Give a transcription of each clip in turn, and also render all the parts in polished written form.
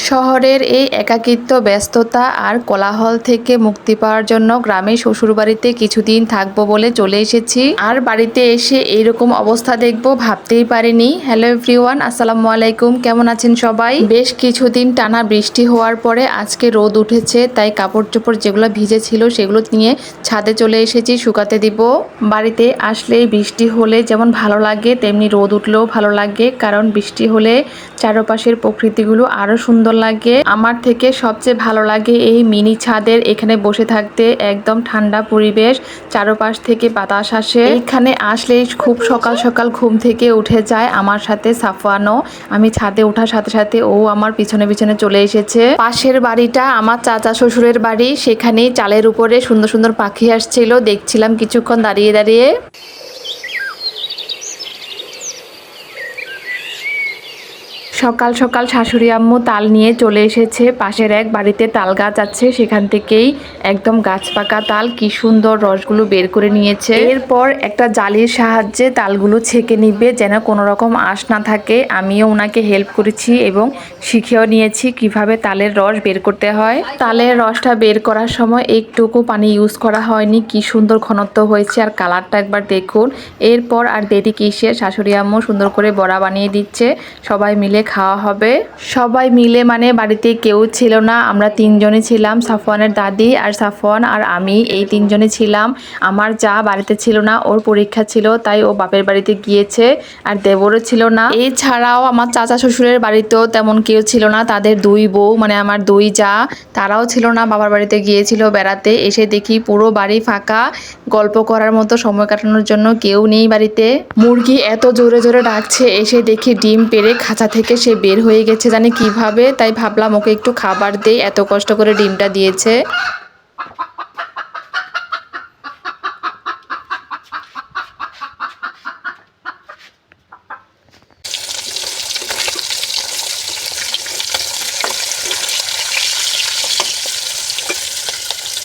শহরের এই একাকিত্ব, ব্যস্ততা আর কোলাহল থেকে মুক্তি পাওয়ার জন্য গ্রামে শ্বশুরবাড়িতে কিছুদিন থাকবো বলে চলে এসেছি। আর বাড়িতে এসে এইরকম অবস্থা দেখবো ভাবতেই পারিনি। হ্যালো এভরিওয়ান, আসসালামু আলাইকুম। কেমন আছেন সবাই? বেশ কিছুদিন টানা বৃষ্টি হওয়ার পরে আজকে রোদ উঠেছে, তাই কাপড় চোপড় যেগুলো ভিজে ছিল সেগুলো নিয়ে ছাদে চলে এসেছি শুকাতে দিব। বাড়িতে আসলে বৃষ্টি হলে যেমন ভালো লাগে, তেমনি রোদ উঠলেও ভালো লাগে, কারণ বৃষ্টি হলে চারপাশের প্রকৃতিগুলো আরো সুন্দর লাগে। আমার থেকে সবচেয়ে ভালো লাগে এই মিনি ছাদের এখানে বসে থাকতে। একদম ঠান্ডা পরিবেশ, চারপাশ থেকে বাতাস আসে। এখানে আসলে খুব সকাল সকাল ঘুম থেকে উঠে যায় আমার সাথে সাফওয়ানও। আমি ছাদে ওঠার সাথে সাথে ও আমার পিছনে পিছনে চলে এসেছে। পাশের বাড়িটা আমার চাচা শ্বশুরের বাড়ি, সেখানে চালের উপরে সুন্দর সুন্দর পাখি আসছিল, দেখছিলাম কিছুক্ষণ দাঁড়িয়ে দাঁড়িয়ে। সকাল সকাল শাশুড়ি আম্মু তাল নিয়ে চলে এসেছে। পাশের এক বাড়িতে তাল গাছ আছে, সেখান থেকেই একদম গাছ পাকা তাল, কি সুন্দর রসগুলো বের করে নিয়েছে। এরপর একটা জালির সাহায্যে তালগুলো ছেঁকে নিবে যেন কোনো রকম আঁশ না থাকে। আমিও ওনাকে হেল্প করেছি এবং শিখেও নিয়েছি কিভাবে তালের রস বের করতে হয়। তালের রসটা বের করার সময় একটুকু পানি ইউজ করা হয়নি, কি সুন্দর ঘনত্ব হয়েছে আর কালারটা একবার দেখুন। এরপর আর দেরি কিসে, শাশুড়ি আম্মু সুন্দর করে বড়া বানিয়ে দিচ্ছে, সবাই মিলে খাওয়া হবে। সবাই মিলে মানে বাড়িতে কেউ ছিল না, আমরা তিনজনই ছিলাম, সাফওয়ানের দাদি আর সাফওয়ান আর আমি, এই তিনজনই ছিলাম। আমার যা বাড়িতে ছিল না, ওর পরীক্ষা ছিল তাই ও বাপের বাড়িতে গিয়েছে, আর দেবরও ছিল না। এছাড়াও আমার চাচা শ্বশুরের বাড়িতেও তেমন কেউ ছিল না, তাদের দুই বউ মানে আমার দুই যা, তারাও ছিল না, বাবার বাড়িতে গিয়েছিল বেড়াতে। এসে দেখি পুরো বাড়ি ফাঁকা, গল্প করার মতো সময় কাটানোর জন্য কেউ নেই বাড়িতে। মুরগি এত জোরে জোরে ডাকছে, এসে দেখি ডিম পেড়ে খাঁচা থেকে সে বের হয়ে গেছে, জানি কিভাবে, তাই ভাবলাম ওকে একটু খাবার দেই, এত কষ্ট করে ডিমটা দিয়েছে।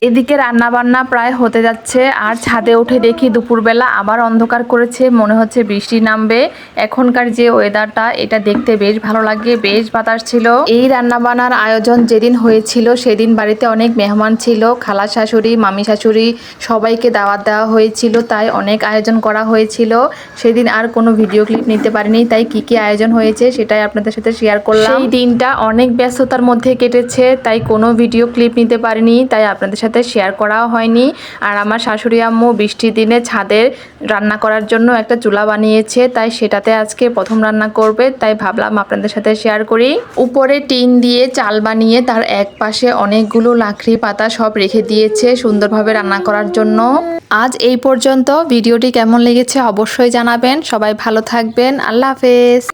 এদিকে রান্না বান্না প্রায় হতে যাচ্ছে, আর ছাদে উঠে দেখি দুপুরবেলা আবার অন্ধকার করেছে, মনে হচ্ছে বৃষ্টি নামবে। এখনকার যে ওয়েদারটা, এটা দেখতে বেশ ভালো লাগে, বেশ বাতাস ছিল। এই রান্না বান্নার আয়োজন যেদিন হয়েছিল সেদিন বাড়িতে অনেক মেহমান ছিল, খালা শাশুড়ি, মামি শাশুড়ি, সবাইকে দাওয়াত দেওয়া হয়েছিল, তাই অনেক আয়োজন করা হয়েছিল। সেদিন আর কোনো ভিডিও ক্লিপ নিতে পারিনি, তাই কি কি আয়োজন হয়েছে সেটাই আপনাদের সাথে শেয়ার করলাম। সেই দিনটা অনেক ব্যস্ততার মধ্যে কেটেছে, তাই কোনো ভিডিও ক্লিপ নিতে পারিনি, তাই আপনাদের সাথে শেয়ার করাও হয়নি। আর আমার শাশুড়ি আম্মু বৃষ্টির দিনে ছাদে রান্না করার জন্য একটা চুলা বানিয়েছে, তাই সেটাতে আজকে প্রথম রান্না করবে, তাই ভাবলাম আপনাদের সাথে শেয়ার করি। উপরে টিন দিয়ে চাল বানিয়ে তার এক পাশে অনেকগুলো লাকড়ি পাতা সব রেখে দিয়েছে সুন্দরভাবে রান্না করার জন্য। আজ এই পর্যন্ত। ভিডিওটি কেমন লেগেছে অবশ্যই জানাবেন। সবাই ভালো থাকবেন। আল্লাহ হাফেজ।